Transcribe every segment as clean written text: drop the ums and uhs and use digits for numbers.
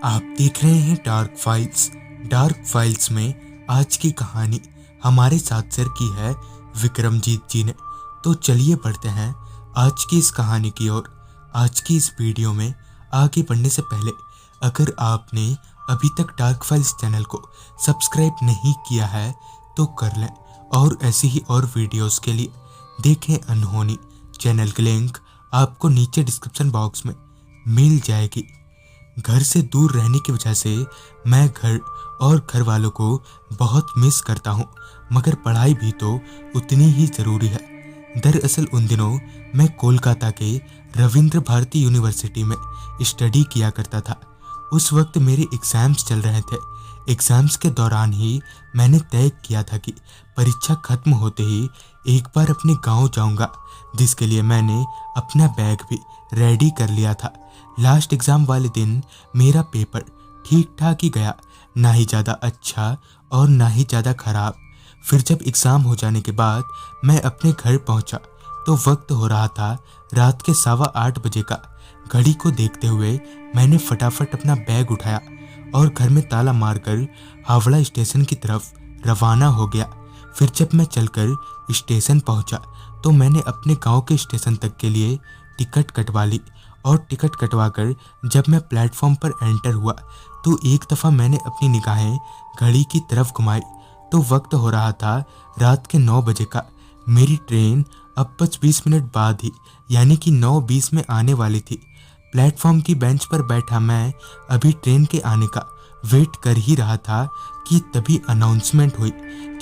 आप देख रहे हैं डार्क फाइल्स। डार्क फाइल्स में आज की कहानी हमारे साथ शेयर की है विक्रमजीत जी ने। तो चलिए बढ़ते हैं आज की इस कहानी की ओर। आज की इस वीडियो में आगे बढ़ने से पहले अगर आपने अभी तक डार्क फाइल्स चैनल को सब्सक्राइब नहीं किया है तो कर लें, और ऐसी ही और वीडियोस के लिए देखें अनहोनी चैनल की लिंक आपको नीचे डिस्क्रिप्शन बॉक्स में मिल जाएगी। घर से दूर रहने की वजह से मैं घर और घर वालों को बहुत मिस करता हूँ, मगर पढ़ाई भी तो उतनी ही ज़रूरी है। दरअसल उन दिनों मैं कोलकाता के रविंद्र भारती यूनिवर्सिटी में स्टडी किया करता था। उस वक्त मेरे एग्ज़ाम्स चल रहे थे। एग्ज़ाम्स के दौरान ही मैंने तय किया था कि परीक्षा खत्म होते ही एक बार अपने गांव जाऊंगा, जिसके लिए मैंने अपना बैग भी रेडी कर लिया था। लास्ट एग्ज़ाम वाले दिन मेरा पेपर ठीक ठाक ही गया, ना ही ज़्यादा अच्छा और ना ही ज़्यादा ख़राब। फिर जब एग्ज़ाम हो जाने के बाद मैं अपने घर पहुंचा तो वक्त हो रहा था रात के 8:15 बजे का। घड़ी को देखते हुए मैंने फटाफट अपना बैग उठाया और घर में ताला मारकर हावड़ा स्टेशन की तरफ रवाना हो गया। फिर जब मैं चलकर स्टेशन पहुंचा तो मैंने अपने गांव के स्टेशन तक के लिए टिकट कटवा ली, और टिकट कटवाकर जब मैं प्लेटफॉर्म पर एंटर हुआ तो एक दफ़ा मैंने अपनी निगाहें घड़ी की तरफ घुमाई तो वक्त हो रहा था रात के 9 बजे का। मेरी ट्रेन अब बस 20 मिनट बाद ही यानी कि 9:20 में आने वाली थी। प्लेटफॉर्म की बेंच पर बैठा मैं अभी ट्रेन के आने का वेट कर ही रहा था कि तभी अनाउंसमेंट हुई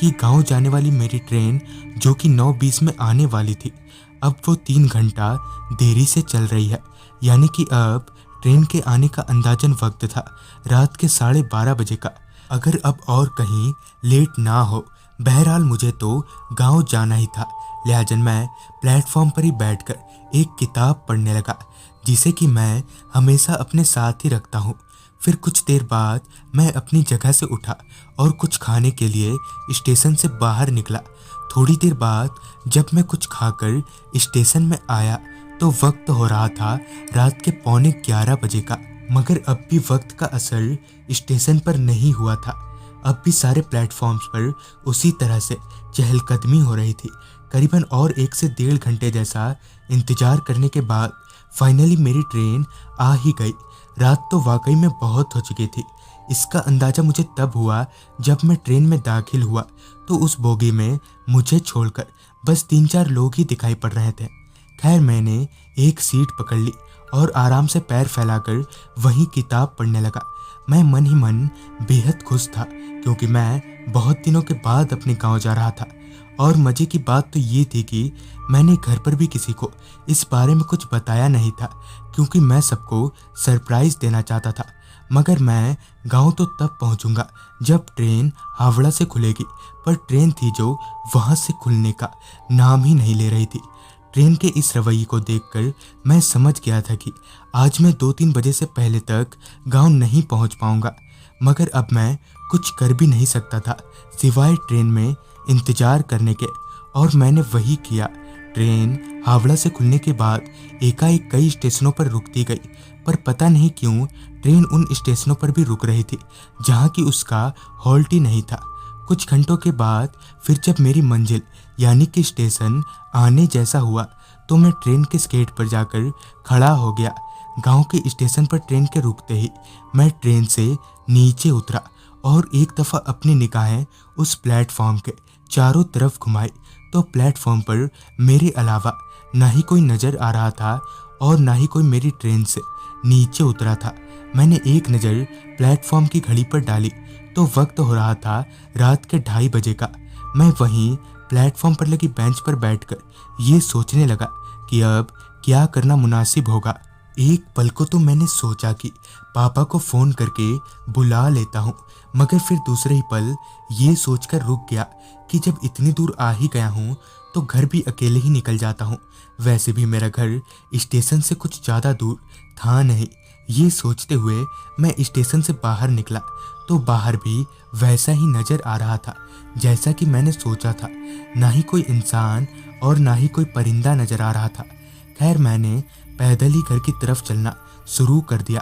कि गांव जाने वाली मेरी ट्रेन, जो कि 9:20 में आने वाली थी, अब वो 3 घंटा देरी से चल रही है। यानी कि अब ट्रेन के आने का अंदाजन वक्त था रात के 12:30 बजे का। अगर अब और कहीं लेट ना हो, बहरहाल मुझे तो गांव जाना ही था। लिहाजा मैं प्लेटफॉर्म पर ही बैठकर एक किताब पढ़ने लगा, जिसे कि मैं हमेशा अपने साथ ही रखता हूँ। फिर कुछ देर बाद मैं अपनी जगह से उठा और कुछ खाने के लिए स्टेशन से बाहर निकला। थोड़ी देर बाद जब मैं कुछ खाकर स्टेशन में आया तो वक्त हो रहा था रात के 11:15 बजे का। मगर अब भी वक्त का असर स्टेशन पर नहीं हुआ था। अब भी सारे प्लेटफॉर्म्स पर उसी तरह से चहलकदमी हो रही थी। करीबन और 1 से 1.5 घंटे जैसा इंतजार करने के बाद फाइनली मेरी ट्रेन आ ही गई। रात तो वाकई में बहुत हो चुकी थी। इसका अंदाज़ा मुझे तब हुआ जब मैं ट्रेन में दाखिल हुआ तो उस बोगी में मुझे छोड़कर बस 3-4 लोग ही दिखाई पड़ रहे थे। खैर मैंने एक सीट पकड़ ली और आराम से पैर फैलाकर वहीं किताब पढ़ने लगा। मैं मन ही मन बेहद खुश था, क्योंकि मैं बहुत दिनों के बाद अपने गांव जा रहा था। और मज़े की बात तो ये थी कि मैंने घर पर भी किसी को इस बारे में कुछ बताया नहीं था, क्योंकि मैं सबको सरप्राइज़ देना चाहता था। मगर मैं गांव तो तब पहुंचूंगा जब ट्रेन हावड़ा से खुलेगी, पर ट्रेन थी जो वहां से खुलने का नाम ही नहीं ले रही थी। ट्रेन के इस रवैये को देखकर मैं समझ गया था कि आज मैं 2-3 बजे से पहले तक गांव नहीं पहुंच पाऊंगा। मगर अब मैं कुछ कर भी नहीं सकता था सिवाय ट्रेन में इंतजार करने के, और मैंने वही किया। ट्रेन हावड़ा से खुलने के बाद एकाएक कई स्टेशनों पर रुकती गई, पर पता नहीं क्यों ट्रेन उन स्टेशनों पर भी रुक रही थी जहाँ की उसका हॉल्ट ही नहीं था। कुछ घंटों के बाद फिर जब मेरी मंजिल यानी कि स्टेशन आने जैसा हुआ तो मैं ट्रेन के गेट पर जाकर खड़ा हो गया। गांव के स्टेशन पर ट्रेन के रुकते ही मैं ट्रेन से नीचे उतरा और एक दफ़ा अपनी निगाहें उस प्लेटफॉर्म के चारों तरफ घुमाई तो प्लेटफॉर्म पर मेरे अलावा ना ही कोई नज़र आ रहा था और ना ही कोई मेरी ट्रेन से नीचे उतरा था। मैंने एक नज़र प्लेटफॉर्म की घड़ी पर डाली तो वक्त हो रहा था रात के 2:30 बजे का। मैं वहीं प्लेटफॉर्म पर लगी बेंच पर बैठकर ये सोचने लगा कि अब क्या करना मुनासिब होगा। एक पल को तो मैंने सोचा कि पापा को फ़ोन करके बुला लेता हूँ, मगर फिर दूसरे ही पल ये सोचकर रुक गया कि जब इतनी दूर आ ही गया हूँ तो घर भी अकेले ही निकल जाता हूँ। वैसे भी मेरा घर स्टेशन से कुछ ज़्यादा दूर था नहीं। ये सोचते हुए मैं स्टेशन से बाहर निकला तो बाहर भी वैसा ही नज़र आ रहा था जैसा कि मैंने सोचा था। ना ही कोई इंसान और ना ही कोई परिंदा नज़र आ रहा था। खैर मैंने पैदल ही घर की तरफ चलना शुरू कर दिया।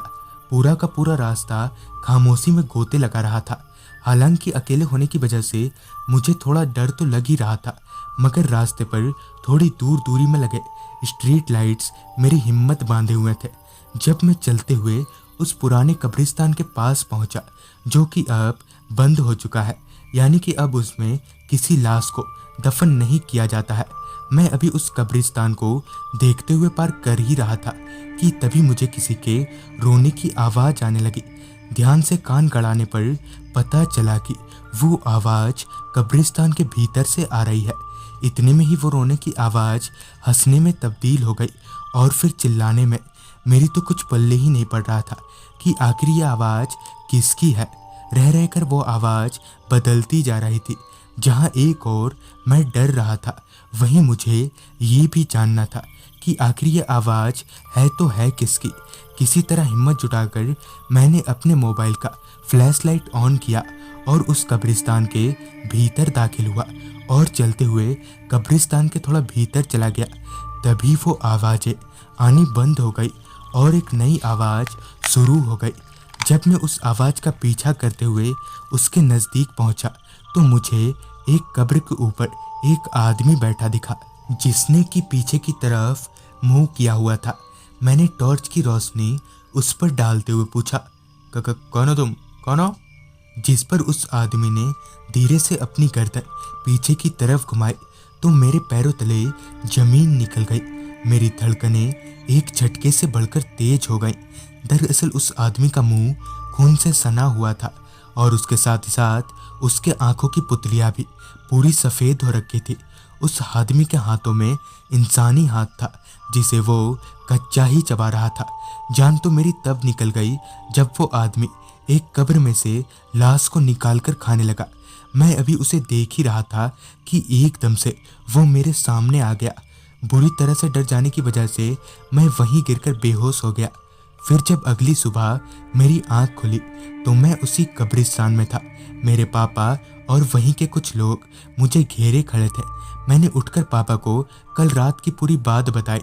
पूरा का पूरा रास्ता खामोशी में गोते लगा रहा था। हालांकि अकेले होने की वजह से मुझे थोड़ा डर तो लग ही रहा था, मगर रास्ते पर थोड़ी दूर दूरी में लगे स्ट्रीट लाइट्स मेरी हिम्मत बांधे हुए थे। जब मैं चलते हुए उस पुराने कब्रिस्तान के पास पहुंचा, जो कि अब बंद हो चुका है, यानी कि अब उसमें किसी लाश को दफन नहीं किया जाता है। मैं अभी उस कब्रिस्तान को देखते हुए पार कर ही रहा था कि तभी मुझे किसी के रोने की आवाज़ आने लगी। ध्यान से कान गड़ाने पर पता चला कि वो आवाज़ कब्रिस्तान के भीतर से आ रही है। इतने में ही वो रोने की आवाज़ हंसने में तब्दील हो गई और फिर चिल्लाने में। मेरी तो कुछ पल्ले ही नहीं पड़ रहा था कि आखिर ये आवाज़ किसकी है। रह रहकर वो आवाज़ बदलती जा रही थी। जहाँ एक और मैं डर रहा था, वहीं मुझे ये भी जानना था कि आखिर ये आवाज़ है तो है किसकी। किसी तरह हिम्मत जुटाकर मैंने अपने मोबाइल का फ्लैश लाइट ऑन किया और उस कब्रिस्तान के भीतर दाखिल हुआ और चलते हुए कब्रिस्तान के थोड़ा भीतर चला गया। तभी वो आवाज़ें आनी बंद हो गई और एक नई आवाज़ शुरू हो गई। जब मैं उस आवाज़ का पीछा करते हुए उसके नज़दीक पहुंचा तो मुझे एक कब्र के ऊपर एक आदमी बैठा दिखा, जिसने कि पीछे की तरफ मुंह किया हुआ था। मैंने टॉर्च की रोशनी उस पर डालते हुए पूछा, कौन हो तुम, कौन हो? जिस पर उस आदमी ने धीरे से अपनी गर्दन पीछे की तरफ घुमाई तो मेरे पैरों तले जमीन निकल गई। मेरी धड़कनें एक झटके से बढ़कर तेज हो गईं। दरअसल उस आदमी का मुंह खून से सना हुआ था और उसके साथ ही साथ उसके आंखों की पुतलियां भी पूरी सफ़ेद हो रखी थी। उस आदमी के हाथों में इंसानी हाथ था, जिसे वो कच्चा ही चबा रहा था। जान तो मेरी तब निकल गई जब वो आदमी एक कब्र में से लाश को निकालकर खाने लगा। मैं अभी उसे देख ही रहा था कि एकदम से वो मेरे सामने आ गया। बुरी तरह से डर जाने की वजह से मैं वहीं गिरकर बेहोश हो गया। फिर जब अगली सुबह मेरी आंख खुली तो मैं उसी कब्रिस्तान में था। मेरे पापा और वहीं के कुछ लोग मुझे घेरे खड़े थे। मैंने उठकर पापा को कल रात की पूरी बात बताई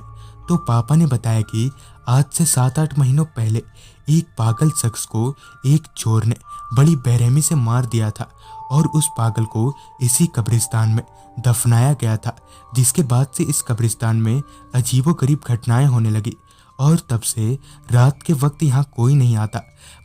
तो पापा ने बताया कि आज से 7-8 महीनों पहले एक पागल शख्स को एक चोर ने बड़ी बेरहमी से मार दिया था और उस पागल को इसी कब्रिस्तान में दफनाया गया था। जिसके बाद से इस कब्रिस्तान में अजीबोगरीब घटनाएं होने लगी और तब से रात के वक्त यहाँ कोई नहीं आता।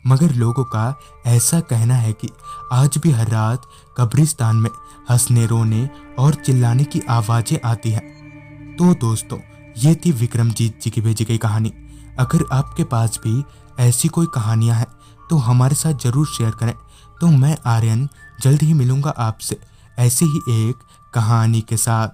मगर लोगों का ऐसा कहना है कि आज भी हर रात कब्रिस्तान में हंसने, रोने और चिल्लाने की आवाज़ें आती हैं। तो दोस्तों, ये थी विक्रमजीत जी की भेजी गई कहानी। अगर आपके पास भी ऐसी कोई कहानियाँ हैं तो हमारे साथ ज़रूर शेयर करें। तो मैं आर्यन जल्द ही मिलूँगा आपसे ऐसी ही एक कहानी के साथ।